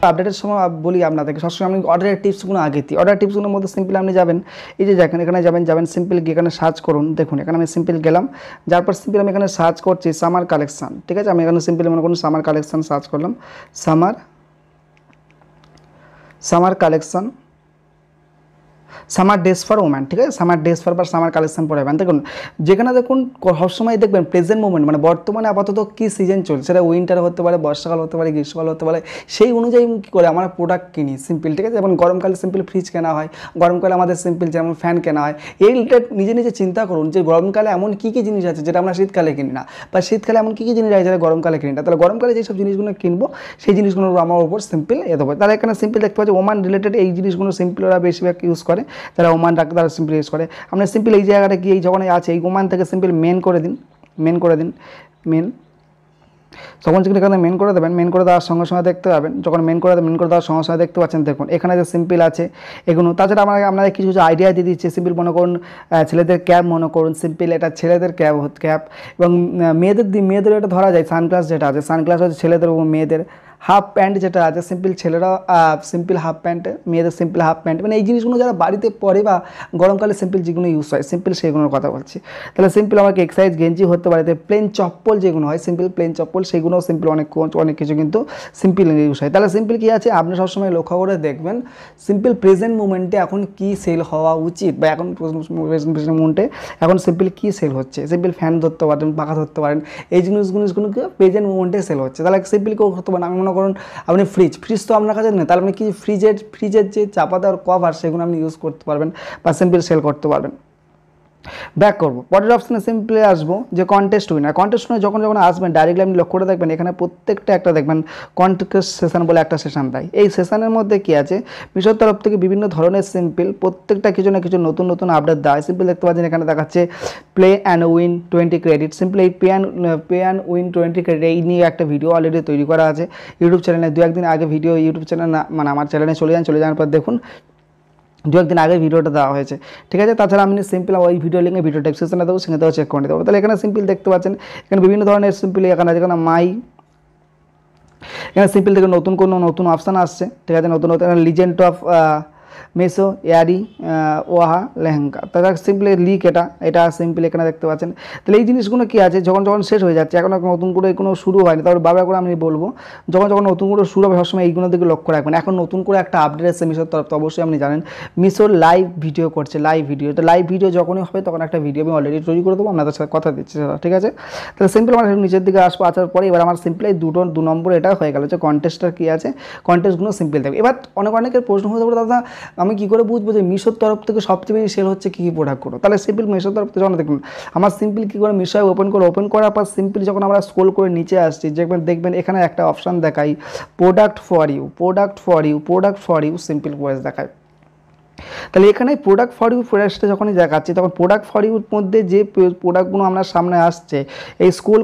আপডেটের সময় বলি আপনাদেরকে সবসময় আমি অর্ডারের টিপসগুলো আগে দিই। অর্ডার টিপসগুলোর মধ্যে সিম্পল আপনি যাবেন, এই যে দেখেন এখানে যাবেন সিম্পল গিয়ে এখানে সার্চ করুন। দেখুন এখানে আমি সিম্পল গেলাম, যার পর সিম্পল আমি এখানে সার্চ করছি সামার কালেকশান। ঠিক আছে, আমি এখানে সিম্পল মনে করুন সামার কালেকশান সার্চ করলাম, summer collection, summer dress for woman. ঠিক আছে, সামার ড্রেস ফর বা সামার কালেকশন পরে যাবেন। দেখুন যেখানে দেখুন সবসময় দেখবেন প্রেজেন্ট মোমেন্ট, মানে বর্তমানে আপাতত কী সিজন চলছে, সেটা উইন্টার হতে পারে, বর্ষাকাল হতে পারে, গ্রীষ্মকাল হতে পারে, সেই অনুযায়ী কী করে আমরা প্রোডাক্ট কিনি সিম্পল। ঠিক আছে, যেমন গরমকালে সিম্পল ফ্রিজ কেনা হয়, গরমকালে আমাদের সিম্পল যেমন ফ্যান কেনা হয়। এই রিলেটেড নিজে নিজে চিন্তা করুন যে গরমকালে এমন কী কী জিনিস আছে যেটা আমরা শীতকালে কিনি না, বা শীতকালে এমন কী কী জিনিস আছে যেটা গরমকালে কিনি না। তাহলে গরমকালে যেসব জিনিসগুলো কিনবো সেই জিনিসগুলোর আমার উপর সিম্পল এ দেবো। তাহলে এখানে সিম্পল দেখতে পাচ্ছি ওমান রিলেটেড এই জিনিসগুলো সিম্পল ওরা বেশিরভাগ ইউজ করে, যারা ওমান রাখতে তারা সিম্পল ইউজ করে। আমরা সিম্পল এই জায়গাটা গিয়ে এই যখন আছে এই ওমান থেকে সিম্পল মেন করে দিন, তখন যেখানে এখানে মেন করে দেবেন, মেন করে দেওয়ার সঙ্গে সঙ্গে দেখতে পাবেন, যখন মেন করে দেওয়ার সঙ্গে সঙ্গে দেখতে পাচ্ছেন দেখুন এখানে যে সিম্পল আছে এগুলো। তাছাড়া আপনাদের কিছু কিছু আইডিয়া দিয়ে দিচ্ছে। সিম্পল মনে করুন ছেলেদের ক্যাপ, মনে করুন সিম্পল এটা ছেলেদের ক্যাপ, এবং মেয়েদের এটা ধরা যায় সানগ্লাস, যেটা আছে সানগ্লাস হচ্ছে ছেলেদের এবং মেয়েদের। হাফ প্যান্ট যেটা আছে সিম্পল ছেলেরা সিম্পল হাফ প্যান্ট, মেয়েদের সিম্পল হাফ প্যান্ট, মানে এই জিনিসগুলো যারা বাড়িতে পরে বা গরমকালে সিম্পল যেগুলো ইউজ হয় সিম্পল সেগুলোর কথা বলছি। তাহলে সিম্পল আমাকে এক্সারসাইজ গেঞ্জি হতে পারে, প্লেন চপ্পল যেগুলো হয় সিম্পল প্লেন চপ্পল, সেগুলোও সিম্পল অনেক কিছু কিন্তু সিম্পল ইউজ হয়। তাহলে সিম্পল কী আছে আপনি সবসময় লক্ষ্য করে দেখবেন সিম্পল প্রেজেন্ট মুমেন্টে এখন কী সেল হওয়া উচিত, বা এখন প্রেজেন্ট মুমেন্টে এখন সিম্পল কী সেল হচ্ছে। সিম্পল ফ্যান ধরতে পারেন, পাখা ধরতে পারেন, এই জিনিসগুলো প্রেজেন্ট মুমেন্টে সেল হচ্ছে। তাহলে সিম্পল কেউ হতে পারেন, আমি মনে করুন আপনি ফ্রিজ তো আপনার কাছে নেই, তাহলে আপনি কি ফ্রিজের যে চাপা দেওয়ার কভার সেগুলো আপনি ইউজ করতে পারবেন বা সিম্পল সেল করতে পারবেন। ব্যাক করবো, পরের অপশানে সিম্পলি আসবো যে কন্টেস্ট উইনার যখন আসবেন ডাইরেক্টলি আপনি লক্ষ্য করে দেখবেন এখানে প্রত্যেকটা একটা দেখবেন কন্টেস্ট সেশন বলে একটা সেশন দেয়। এই সেশনের মধ্যে কি আছে মিশোর তরফ থেকে বিভিন্ন ধরনের সিম্পল প্রত্যেকটা কিছু না কিছু নতুন আপডেট দেয়। সিম্পল দেখতে পাচ্ছেন এখানে দেখাচ্ছে play and win 20 credit. Simple এই পে অ্যান্ড উইন 20 ক্রেডিট এই নিয়ে একটা ভিডিও অলরেডি তৈরি করা আছে ইউটিউব চ্যানেলে। দু একদিন আগে ভিডিও ইউটিউব চ্যানেল না মানে আমার চ্যানেলে চলে যাওয়ার পর দেখুন দু একদিন আগে ভিডিওটা দেওয়া হয়েছে। ঠিক আছে, তাছাড়া আমি সিম্পল ওই ভিডিও লিঙ্কে ভিডিও ডেসক্রিপশনে দেবো, সেখানে চেক করে নিতে পারবো। তাহলে এখানে সিম্পল দেখতে পাচ্ছেন এখানে বিভিন্ন ধরনের সিম্পল এখানে আছে, এখানে সিম্পল থেকে নতুন অপশান আসছে। ঠিক আছে, নতুন লিজেন্ড অফ মেসো এয়ারি ওয়াহা লেহেঙ্গা, তাছাড়া সিম্পলি লিক এটা সিম্পলি এখানে দেখতে পাচ্ছেন। তাহলে এই জিনিসগুলো কী আছে যখন শেষ হয়ে যাচ্ছে, এখন নতুন করে কোনো শুরু হয়নি, তারপর বারবার করে আমি বলবো যখন নতুন করে শুরু হবে সবসময় এইগুলোর দিকে লক্ষ্য রাখবেন। এখন নতুন করে একটা আপডেট এসেছে মিশোর তরফ, তো অবশ্যই আপনি জানেন মিশোর লাইভ ভিডিও করছে, তো লাইভ ভিডিও যখনই হবে তখন একটা ভিডিও আমি অলরেডি তৈরি করে দেবো, আপনাদের সাথে কথা দিচ্ছি। ঠিক আছে, তাহলে সিম্পল আমার নিচের দিকে আসবো, আসার পরে এবার আমার সিম্পল এই দু নম্বর এটা হয়ে গেল যে কন্টেস্টটা কী আছে, কন্টেস্টগুলো সিম্পল থাকবে। এবার অনেকের প্রশ্ন হতে পারে দাদা আমি কী করে বুঝবো যে মিশোর তরফ থেকে সবচেয়ে বেশি সেল হচ্ছে কী প্রোডাক্টগুলো। তাহলে সিম্পল মিশোর তরফ থেকে যখন দেখুন আমার সিম্পল কী করে মিশো ওপেন করার পর সিম্পল যখন আমরা স্ক্রল করে নিচে আসছি দেখবেন এখানে একটা অপশান দেখাই product for you simple voice দেখায়। তাহলে এখানে প্রোডাক্ট ফর ইউ প্রোডাক্টটা যখনই দেখাচ্ছি তখন প্রোডাক্ট ফর ইউর মধ্যে যে প্রোডাক্টগুলো আপনার সামনে আসছে এই স্ক্রল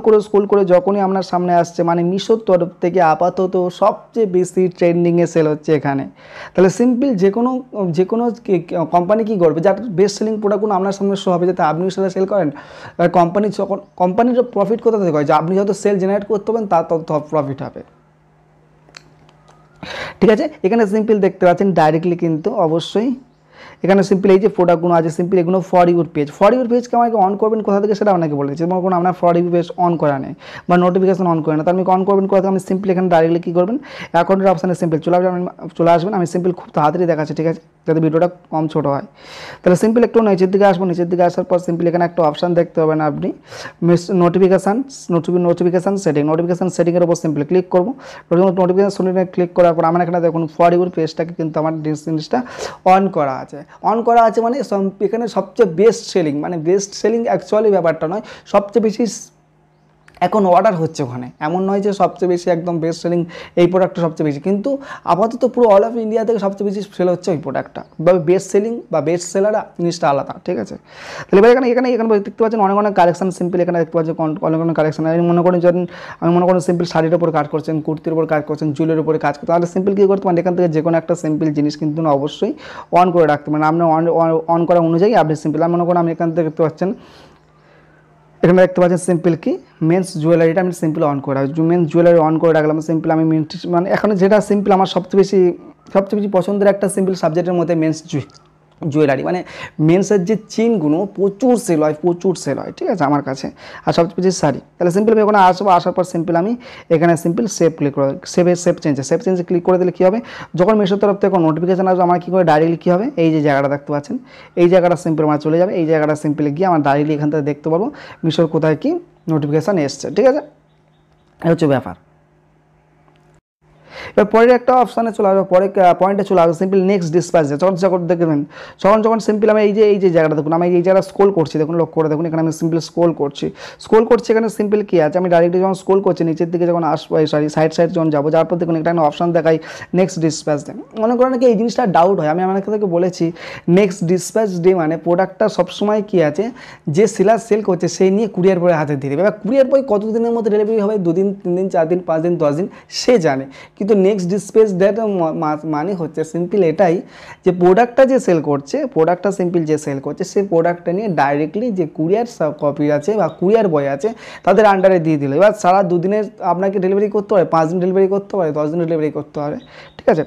করে যখনই আপনার সামনে আসছে মানে মিশোর তরফ থেকে আপাতত সবচেয়ে বেশি ট্রেন্ডিংয়ে সেল হচ্ছে এখানে। তাহলে সিম্পল যে কোনো কোম্পানি কী করবে যার বেস্ট সেলিং প্রোডাক্টগুলো আপনার সামনে শো হবে যাতে আপনিও সেটা সেল করেন। কোম্পানির প্রফিট কোথা থেকে হয় যে আপনি যত সেল জেনারেট করতে পারেন তার তত প্রফিট হবে। ঠিক আছে, এখানে সিম্পল দেখতে পাচ্ছেন ডাইরেক্টলি কিন্তু অবশ্যই এখানে সিম্পল এই যে প্রোডাক্টগুলো আছে সিম্পল এগুলো ফর ইউর পেজকে আমাকে অন করবেন কোথা থেকে সেটা আপনাকে বলে দিচ্ছি। কোনো আপনার ফর ইউর পেজ অন করা নেই বা নোটিফিকেশন অন করে না, তো আপনি অন করবেন কোথা থেকে আমি সিম্পল এখানে ডাইরেক্টলি কী করবেন অ্যাকাউন্টের অপশানে সিম্পল চলে আসবেন। আমি সিম্পল খুব তাড়াতাড়ি দেখাচ্ছি, ঠিক আছে, যাতে ভিডিওটা কম ছোটো হয়। তাহলে সিম্পল একটু নিচের দিকে আসবো, নিচের দিকে আসার পর সিম্পল এখানে একটা অপশান দেখতে পাবেন আপনি নোটিফিকেশান সেটিংয়ের উপর সিম্পল ক্লিক করবো। নোটিফিকেশান সেটিংয়ে ক্লিক করার পর আমার এখানে দেখুন ফর ইউর পেজটাকে কিন্তু আমার জিনিসটা অন করা আছে মানে এখানে সবচেয়ে বেস্ট সেলিং অ্যাকচুয়ালি ব্যাপারটা নয়, সবচেয়ে বেশি এখন অর্ডার হচ্ছে ওখানে, এমন নয় যে সবচেয়ে বেশি একদম বেস্ট সেলিং এই প্রোডাক্টটা সবচেয়ে বেশি, কিন্তু আপাতত পুরো অল অফ ইন্ডিয়া থেকে সবচেয়ে বেশি সেল হচ্ছে ওই প্রোডাক্টটা, বা বেস্ট সেলিং বা বেস্ট সেলার জিনিসটা আলাদা। ঠিক আছে, তাহলে এবার এখানে দেখতে পাচ্ছেন অনেক কালেকশন সিম্পল এখানে দেখতে পাচ্ছেন অনেক কালেকশন। আমি মনে করেন সিম্পল শাড়ির উপর কাজ করছেন, কুর্তির উপর কাজ করছেন, জুয়েলের উপরে কাজ করছেন, তাহলে সিম্পল কী করতে পারেন এখান থেকে যে কোনো একটা সিম্পল জিনিস কিন্তু অবশ্যই অন করে রাখতে পারেন। আপনি অন করা অনুযায়ী আপনি সিম্পল আমি মনে করেন আমি এখান থেকে দেখতে পাচ্ছেন এখানে দেখতে পাচ্ছেন সিম্পল কি মেন্স জুয়েলারিটা আমি সিম্পল অন করে রাখবো। মেন্স জুয়েলারি অন করে রাখলাম সিম্পল আমি মানে এখন যেটা সিম্পল আমার সবচেয়ে বেশি পছন্দের একটা সিম্পল সাবজেক্টের মধ্যে মেন্স জুয়েলারি, মানে মেন্সের যে চেনগুলো প্রচুর সেল হয়, ঠিক আছে আমার কাছে, আর সবচেয়ে বেশি শাড়ি। তাহলে সিম্পল আমি ওখানে আসবো, আসার পর সিম্পল আমি এখানে সিম্পল সেভ ক্লিক করে সেভ চেঞ্জে ক্লিক করে দিলে কী হবে, যখন মিশোর তরফ থেকে কোনো নোটিফিকেশান আসবে আমার কী করে ডাইরেক্টলি কী হবে, এই যে জায়গাটা দেখতে পাচ্ছেন এই জায়গাটা সিম্পল আমার চলে যাবে, এই জায়গাটা সিম্পল গিয়ে আমার ডাইরেক্টলি এখান থেকে দেখতে পারবো মিশোর কোথায় কি নোটিফিকেশান এসছে, ঠিক আছে, এই হচ্ছে ব্যাপার। এবার পরের একটা অপশানে চলে আসবে, পরে পয়েন্টে চলে আসবে সিম্পল নেক্সট ডিসপ্যাচ। যখন দেখবেন যখন সিম্পল আমি এই যে জায়গাটা দেখুন, আমি এই জায়গাটা স্ক্রল করছি, দেখুন লক্ষ্য করে দেখুন এখানে আমি সিম্পল স্ক্রল করছি এখানে সিম্পল কী আছে, আমি ডাইরেক্টলি যখন স্ক্রল করছি নিচের দিকে যখন আসবো সাইড যখন যাবো, যার পর দেখুন একটা অপশান দেখাই নেক্সট ডিসপ্যাচ ডে। মনে করেন কি এই জিনিসটা ডাউট হয়, আমি আপনাকে বলেছি নেক্সট ডিসপ্যাচ ডে মানে প্রোডাক্টটা সবসময় কী আছে, যে সেলার সেল করছে সেই নিয়ে কুরিয়ার বয় হাতে দিয়ে দেবে। এবার কুরিয়ার বয় কতদিনের মধ্যে ডেলিভারি হবে, 2 দিন 3 দিন 4 দিন 5 দিন 10 দিন সে জানে, কিন্তু নেক্সট ডিসপ্যাচ ডেট মানে হচ্ছে সিম্পল এটাই যে প্রোডাক্টটা যে সেল করছে, প্রোডাক্টটা সিম্পল যে সেল করছে সেই প্রোডাক্টটা নিয়ে ডাইরেক্টলি যে কুরিয়ার কপি আছে বা কুরিয়ার বয় আছে তাদের আন্ডারে দিয়ে দিল। এবার সারা 2 দিনে আপনাকে ডেলিভারি করতে পারে, 5 দিন ডেলিভারি করতে পারে, 10 দিন ডেলিভারি করতে পারে, ঠিক আছে।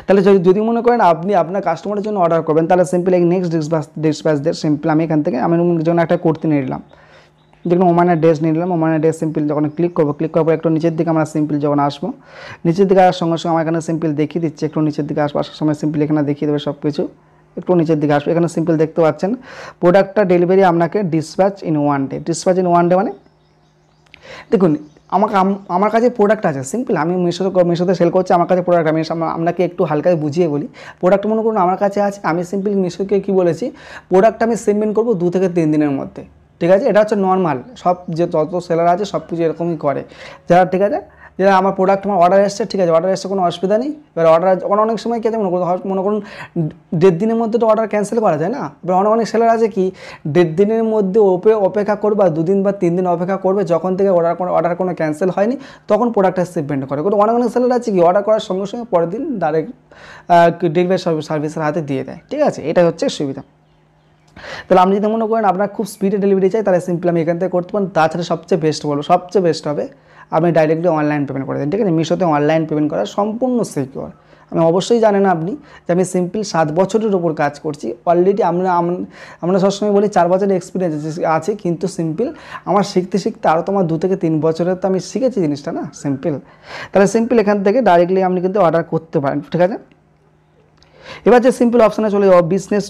তাহলে যদি মনে করেন আপনি আপনার কাস্টমারের জন্য অর্ডার করবেন, তাহলে সিম্পল এই নেক্সট ডিসপ্যাচ ডেট সিম্পল আমি এখান থেকে আমি জন্য একটা করতে নিয়ে নিলাম, দেখুন ওমানের ড্রেস নিয়ে নিলাম। ওমানের ড্রেস সিম্পল যখন ক্লিক করবো, ক্লিক করার পর একটু নিচের দিকে আমরা সিম্পল যখন আসবো, নিচের দিকে আসার সঙ্গে সঙ্গে আমার এখানে সিম্পল দেখিয়ে দিচ্ছে, একটু নিচের দিকে আসবো, আসার সময় সিম্পল এখানে দেখিয়ে দেবে সব কিছু, একটু নিচের দিকে আসবো, এখানে সিম্পল দেখতে পাচ্ছেন প্রোডাক্টটা ডেলিভারি আপনাকে dispatch in 1 day. Dispatch in 1 day মানে দেখুন আমার কাছে প্রোডাক্ট আছে সিম্পল, আমি মিশোতে সেল করছি, আমার কাছে প্রোডাক্ট, আমি আপনাকে একটু হালকায় বুঝিয়ে বলি। প্রোডাক্ট মনে করুন আমার কাছে আছে, আমি সিম্পল মিশোকে কী বলেছি প্রোডাক্টটা আমি সেন্ড করবো 2 থেকে 3 দিনের মধ্যে, ঠিক আছে। এটা হচ্ছে নর্মাল, সব যে যত সেলার আছে সব কিছু এরকমই করে যারা, ঠিক আছে। যেটা আমার প্রোডাক্ট আমার অর্ডার এসছে, ঠিক আছে, অর্ডার এসছে কোনো অসুবিধা নেই। এবার অনেক সময় কী আছে মনে করুন 1.5 দিনের মধ্যে তো অর্ডার ক্যান্সেল করা যায় না। এবার অনেক সেলার আছে কি 1.5 দিনের মধ্যে অপেক্ষা করবে, বা 2 দিন বা 3 দিন অপেক্ষা করবে, যখন থেকে অর্ডার কোনো ক্যান্সেল হয়নি তখন প্রোডাক্টটা শিপমেন্ট করে। অনেক সেলার আছে কি অর্ডার করার সঙ্গে সঙ্গে পরের দিন ডাইরেক্ট ডেলিভারি সার্ভিসের হাতে দিয়ে দেয়, ঠিক আছে, এটা হচ্ছে সুবিধা। তাহলে আপনি যদি মনে করেন আপনার খুব স্পিডে ডেলিভারি চাই, তাহলে সিম্পল আমি এখান থেকে করতে পারেন। তাছাড়া সবচেয়ে বেস্ট হবে আপনি ডাইরেক্টলি অনলাইন পেমেন্ট করে দেন, ঠিক আছে। মিশোতে অনলাইন পেমেন্ট করা সম্পূর্ণ সিকিউর। আমি অবশ্যই জানেন আপনি যে আমি সিম্পল 7 বছরের ওপর কাজ করছি অলরেডি। আমরা সবসময় বলি 4 বছরের এক্সপিরিয়েন্স আছে, কিন্তু সিম্পল আমার শিখতে আরও তোমার 2 থেকে 3 বছরের তো আমি শিখেছি জিনিসটা না সিম্পল। তাহলে সিম্পল এখান থেকে ডাইরেক্টলি আপনি কিন্তু অর্ডার করতে পারেন, ঠিক আছে। এবার যে সিম্পল অপশানে চলে যাবো বিজনেস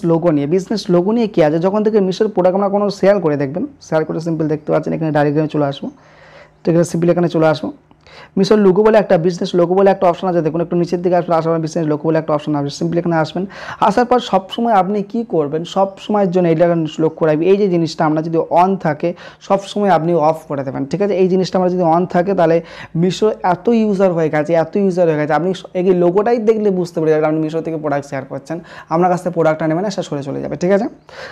লোগো নিয়ে কী আছে, যখন থেকে মিশোর প্রোডাক্ট আমরা কোনো শেয়ার করে দেখবেন, শেয়ার করে সিম্পল দেখতে পাচ্ছেন এখানে ডাইরেক্টলি চলে আসবো, ঠিক আছে। সিম্পল এখানে চলে আসবো, মিশোর লোগো বলে একটা বিজনেস লোগো বলে একটা অপশন আছে, দেখুন একটু নিচের দিকে আসলে আসার বিজনেস লোগো বলে একটা অপশন আসবে, সিম্পলি এখানে আসবেন। আসার পর সবসময় আপনি কি করবেন, সব সময়ের জন্য এইটা লক্ষ্য রাখবেন, এই যে জিনিসটা আমরা যদি অন থাকে সবসময় আপনি অফ করে দেবেন, ঠিক আছে। এই জিনিসটা আমরা যদি অন থাকে তাহলে মিশো এত ইউজার হয়ে গেছে আপনি এই লোগোটাই দেখলে বুঝতে পেরে যাবেন আপনি মিশো থেকে প্রোডাক্ট শেয়ার করছেন, আপনার কাছ থেকে প্রোডাক্টটা নেবেন সেটা সরে চলে যাবে, ঠিক আছে।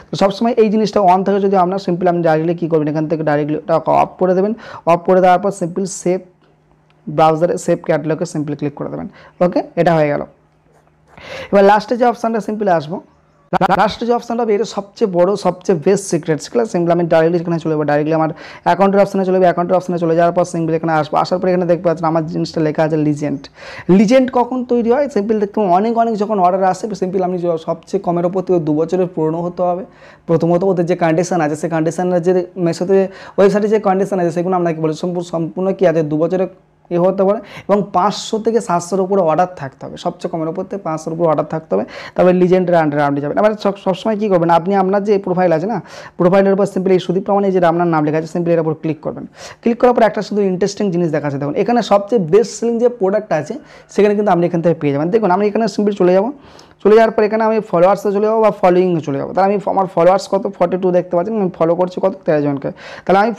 তো সবসময় এই জিনিসটা অন থাকে যদি আপনার সিম্পলি আপনি ডাইরেক্টলি কী করবেন, এখান থেকে ডাইরেক্টলি অফ করে দেবেন। অফ করে দেওয়ার পর সিম্পল সেভ ব্রাউজারে সেভ ক্যাটালগে সিম্পলি ক্লিক করে দেবেন, ওকে, এটা হয়ে গেল। এবার লাস্টে যে অপশানটা সিম্পলি আসবো, লাস্টে যে অপশানটা হবে এটা সবচেয়ে বড় সবচেয়ে বেস্ট সিক্রেটস ক্লাস। সিম্পলি আমি ডাইরেক্টলি এখানে চলে যাবো, ডাইরেক্টলি আমার অ্যাকাউন্টের অপশানে চলে যাবো, অ্যাকাউন্টের অপশানে চলে যাওয়ার পর সিম্পলি এখানে আসবো। আসার পর এখানে দেখতে পাচ্ছেন আমার জিনিসটা লেখা আছে লিজেন্ড কখন তৈরি হয়, সিম্পল দেখতে অনেক যখন অর্ডার আসে সিম্পল আমি সবচেয়ে কমের ওপর 2 বছরের পুরনো হতে হবে। প্রথমত ওদের যে কন্ডিশন আছে সেই কন্ডিশনের যে মেশোতে ওয়েবসাইটে যে কন্ডিশন আছে সেগুলো আপনাকে বলে সম্পূর্ণ কী আছে 2 বছরের হতে পারে, এবং 500 থেকে 700-র উপরে অর্ডার থাকতে হবে, সবচেয়ে কমের উপর থেকে 500-র উপরে অর্ডার থাকতে হবে, তবে লিজেন্ডের আন্ডারে আপনি যাবেন। এবার সবসময় কী করবেন, আপনি আপনার যে প্রোফাইল আছে না, প্রোফাইলের উপর সিম্পলি এই সুদীপ প্রমাণে যেটা আপনার নাম লেখা আছে সিম্পলি এর উপর ক্লিক করবেন। ক্লিক করার পর একটা শুধু ইন্টারেস্টিং জিনিস দেখাচ্ছে, দেখুন এখানে সবচেয়ে বেস্ট সেলিং যে প্রোডাক্ট আছে সেখানে কিন্তু আপনি এখান থেকে পেয়ে যাবেন। দেখুন আমি এখানে সিম্পলি চলে যাওয়ার পর এখানে আমি ফলোয়ার্সে চলে যাবো বা ফলোয়িংয়ে চলে যাবো। তাহলে আমি আমার ফলোয়ার্স কত 42 দেখতে পাচ্ছেন, আমি ফলো করছি কত 13 জনকে। তাহলে আমি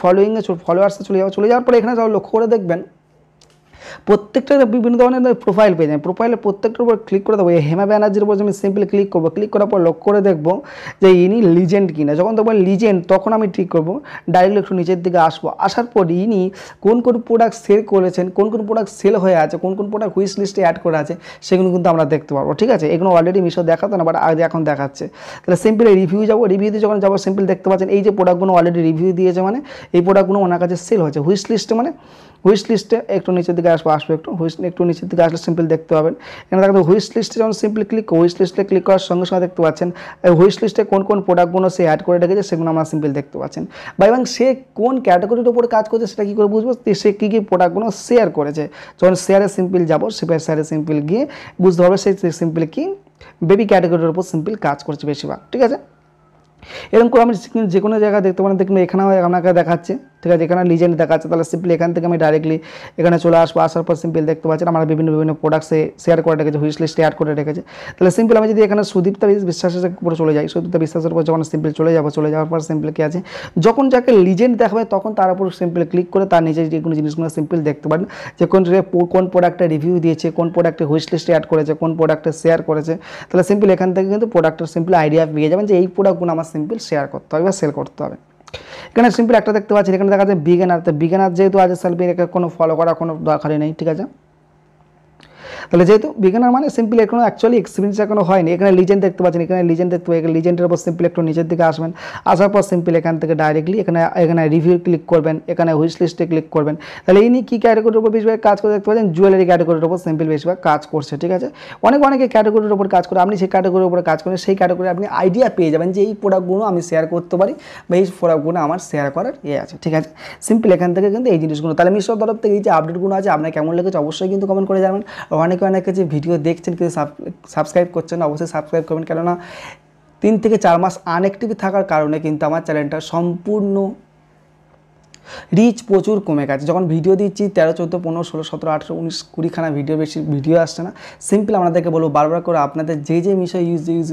ফলোয়ার্সে চলে যাওয়ার পর এখানে লক্ষ্য করে দেখবেন প্রত্যেকটা বিভিন্ন ধরনের প্রোফাইল পেয়ে যাবেন। প্রোফাইলের প্রত্যেকটার উপর ক্লিক করে দেবো, এই হেমা ব্যানার্জির উপর আমি সিম্পলি ক্লিক করবো। ক্লিক করার পর লক্ষ্য করে দেখবো যে ইনি লিজেন্ড কিনা। যখন দেখবো লিজেন্ড তখন আমি ঠিক করবো, ডাইরেক্টলি একটু নিচের দিকে আসবো। আসার পর ইনি কোন কোন প্রোডাক্ট সেল করেছেন, কোন কোন প্রোডাক্ট সেল হয়ে আছে, কোন কোন প্রোডাক্ট হুইশ লিস্টে অ্যাড করা আছে, সেগুলো কিন্তু আমরা দেখতে পারবো। ঠিক আছে, এগুলো অলরেডি মিশো দেখাতো না, বাট আগে এখন দেখাচ্ছে। তাহলে সিম্পলি রিভিউ যাবো, রিভিউতে যখন যাবো সিম্পল দেখতে পাচ্ছেন এই যে প্রোডাক্টগুলো অলরেডি রিভিউ দিয়েছে, মানে এই প্রোডাক্টগুলো ওনার কাছে সেল হয়েছে হুইশ লিস্টে। মানে হুইশ লিস্টে একটু নিচের দিকে আসবো একটু নিচের দিকে আসলে সিম্পল দেখতে পাবেন এখানে দেখো হুইশ লিস্টে যখন সিম্পলি ক্লিক হুইশ লিস্টে ক্লিক করার সঙ্গে সঙ্গে দেখতে পাচ্ছেন হুইশ লিস্টে কোন কোন প্রোডাক্টগুলো সে অ্যাড করে রেখেছে সেগুলো আমরা সিম্পল দেখতে পাচ্ছেন। বা এবং সে কোন ক্যাটাগরির উপরে কাজ করছে সেটা কী করে বুঝবো, সে কী কী প্রোডাক্টগুলো শেয়ার করেছে। যখন শেয়ারে সিম্পল যাবো, শেয়ারে সিম্পল গিয়ে বুঝতে হবে সে সিম্পল কি বেবি ক্যাটাগরির উপর সিম্পল কাজ করছে বেশিরভাগ। ঠিক আছে, এরকম করে আমি যে কোনো জায়গায় দেখতে পারেন, দেখবেন এখানেও আপনাকে দেখাচ্ছে। ঠিক আছে, এখানে লিজেন্ড দেখাচ্ছে। তাহলে সিম্পলি এখান থেকে আমি ডাইরেক্টলি এখানে চলে আসবো। আসার পর সিম্পল দেখতে পাচ্ছেন আমরা বিভিন্ন প্রোডাক্টসে শেয়ার করে রেখেছে, হুইশ লিস্টে অ্যাড করে রেখেছে। তাহলে সিম্পল আমি যদি এখানে সুদীপ্তা বিশ্বাসের উপরে চলে যাই, সুদীপ্তা বিশ্বাসের উপর যখন সিম্পল চলে যাওয়ার পর সিম্পল কি আছে, যখন যাকে লিজেন্ড দেখাবে তখন তার উপর সিম্পল ক্লিক করে তার নিজের যে কোনো জিনিসগুলো সিম্পল দেখতে পারেন যে কোন প্রোডাক্টে রিভিউ দিয়েছে, কোন প্রোডাক্টে হুইশ লিস্টে অ্যাড করেছে, কোন প্রোডাক্টে শেয়ার করেছে। তাহলে সিম্পল এখান থেকে কিন্তু প্রোডাক্টের সিম্পল আইডিয়া পেয়ে যাবেন যে এই প্রোডাক্টগুলো আমার সিম্পল শেয়ার করতে হবে বা সেল করতে হবে। এখানে সিম্পল একটা দেখতে পাচ্ছি, এখানে দেখা যাচ্ছে বিগিনার। তো বিগিনার যেহেতু আছে সেলফি কোনো ফলো করা কোনো দরকারই নেই। ঠিক আছে, তাহলে যেহেতু বিগিনার মানে সিম্পল এখনো অ্যাকচুয়ালি এক্সপিরিয়েন্স এখনো হয়নি। এখানে লিজেন্ড দেখতে পাচ্ছেন, এখানে লিজেন্ড দেখতে পাবেন, লিজেন্ডের উপর সিম্পল একটু নিচের দিকে আসবেন। আসার পর সিম্পল এখান থেকে ডাইরেক্টলি এখানে রিভিউ ক্লিক করবেন, এখানে হুইশ লিস্টে ক্লিক করবেন। তাহলে ইনি কী ক্যাটাগরির উপর বেশিরভাগ কাজ করে দেখতে পাচ্ছেন, জুয়েলারি ক্যাটাগরির উপর সিম্পল বেশিরভাগ কাজ করছে। ঠিক আছে, অনেকে ক্যাটাগরির উপর কাজ করে, আপনি সেই ক্যাটাগরির উপরে কাজ করেন, সেই ক্যাটাগরি আপনি আইডিয়া পেয়ে যাবেন যে এই প্রোডাক্টগুলো আমি শেয়ার করতে পারি বা এই প্রোডাক্টগুলো আমার শেয়ার করার আছে। ঠিক আছে, সিম্পল এখান থেকে কিন্তু এই জিনিসগুলো। তাহলে মিশোর তরফ থেকে এই যে আপডেটগুলো আছে আপনার কেমন লেগেছে অবশ্যই কিন্তু কমেন্ট করে জানাবেন। অনেকে যে ভিডিও দেখছেন কিন্তু সাবস্ক্রাইব করছেন, অবশ্যই সাবস্ক্রাইব করবেন, কেননা 3 থেকে 4 মাস আনঅ্যাক্টিভ থাকার কারণে কিন্তু আমার চ্যানেলটা সম্পূর্ণ রিচ প্রচুর কমে গেছে। যখন ভিডিও দিচ্ছি 13, 14, 15, 16, 17, 18, 19, 20খানা বেশি ভিডিও আসছে না। সিম্পল আপনাদেরকে বলবো বারবার করে আপনাদের যে মিশো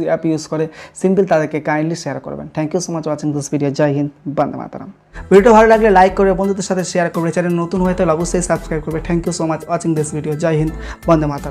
অ্যাপ ইউজ করে সিম্পল তাদেরকে কাইন্ডলি শেয়ার করবেন। Thank you so much watching this video. জয় হিন্দ, বন্দে মাতরম। ভিডিও ভালো লাগলে লাইক করবে, বন্ধুদের সাথে শেয়ার করবে, চ্যানেল নতুন হয়ে তাহলে অবশ্যই সাবস্ক্রাইব করবে। Thank you so much watching this video. জয় হিন্দ, বন্দে মাতরম।